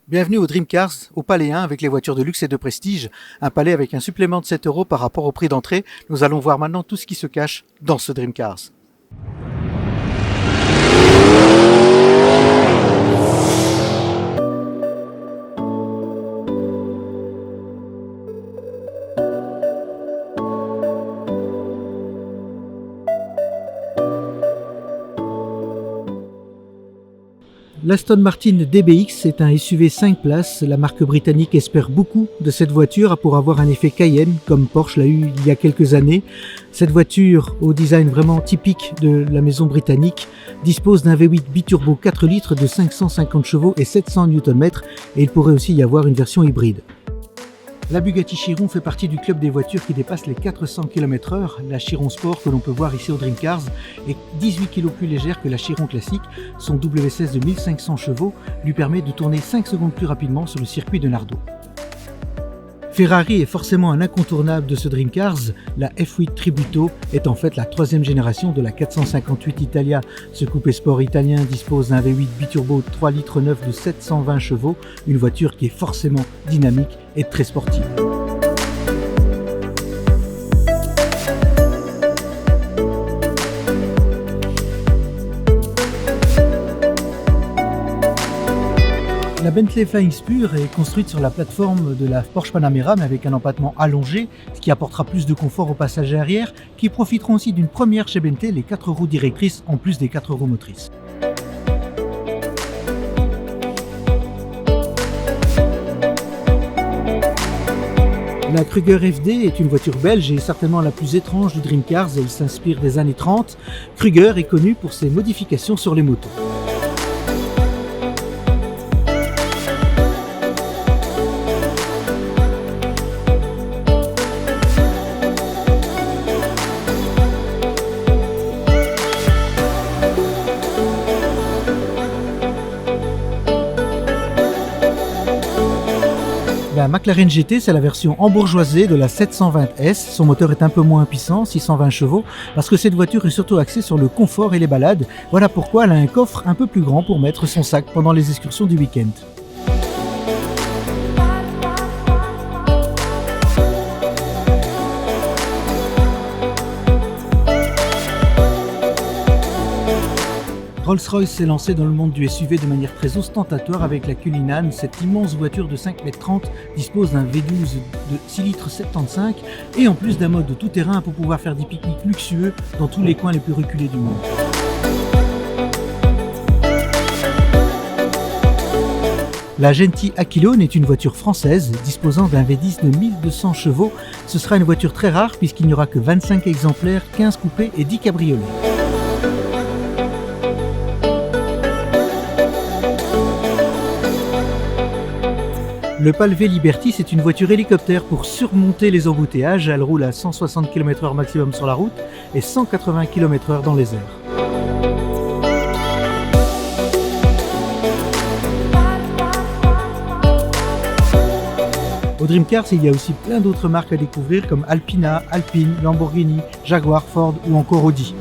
Bienvenue au Dream Cars, au Palais 1 avec les voitures de luxe et de prestige. Un palais avec un supplément de 7 € par rapport au prix d'entrée. Nous allons voir maintenant tout ce qui se cache dans ce Dream Cars. L'Aston Martin DBX est un SUV 5 places. La marque britannique espère beaucoup de cette voiture pour avoir un effet Cayenne, comme Porsche l'a eu il y a quelques années. Cette voiture, au design vraiment typique de la maison britannique, dispose d'un V8 biturbo 4 litres de 550 chevaux et 700 Nm, et il pourrait aussi y avoir une version hybride. La Bugatti Chiron fait partie du club des voitures qui dépassent les 400 km/h. La Chiron Sport que l'on peut voir ici au Dream Cars est 18 kg plus légère que la Chiron classique. Son W16 de 1500 chevaux lui permet de tourner 5 secondes plus rapidement sur le circuit de Nardo. Ferrari est forcément un incontournable de ce Dream Cars. La F8 Tributo est en fait la troisième génération de la 458 Italia. Ce coupé sport italien dispose d'un V8 biturbo 3 litres 9 de 720 chevaux, une voiture qui est forcément dynamique et très sportive. La Bentley Flying Spur est construite sur la plateforme de la Porsche Panamera mais avec un empattement allongé, ce qui apportera plus de confort aux passagers arrière qui profiteront aussi d'une première chez Bentley, les 4 roues directrices en plus des 4 roues motrices. La Kruger FD est une voiture belge et certainement la plus étrange du Dream Cars. Elle s'inspire des années 30. Kruger est connue pour ses modifications sur les motos. La McLaren GT, c'est la version embourgeoisée de la 720S. Son moteur est un peu moins puissant, 620 chevaux, parce que cette voiture est surtout axée sur le confort et les balades. Voilà pourquoi elle a un coffre un peu plus grand pour mettre son sac pendant les excursions du week-end. Rolls-Royce s'est lancé dans le monde du SUV de manière très ostentatoire avec la Cullinan. Cette immense voiture de 5,30 m dispose d'un V12 de 6 litres 75 et en plus d'un mode tout-terrain pour pouvoir faire des pique-niques luxueux dans tous les coins les plus reculés du monde. La Genty Aquilone est une voiture française disposant d'un V10 de 1200 chevaux. Ce sera une voiture très rare puisqu'il n'y aura que 25 exemplaires, 15 coupés et 10 cabriolets. Le Palvé Liberty, c'est une voiture hélicoptère pour surmonter les embouteillages. Elle roule à 160 km/h maximum sur la route et 180 km/h dans les airs. Au Dream Cars, il y a aussi plein d'autres marques à découvrir comme Alpina, Alpine, Lamborghini, Jaguar, Ford ou encore Audi.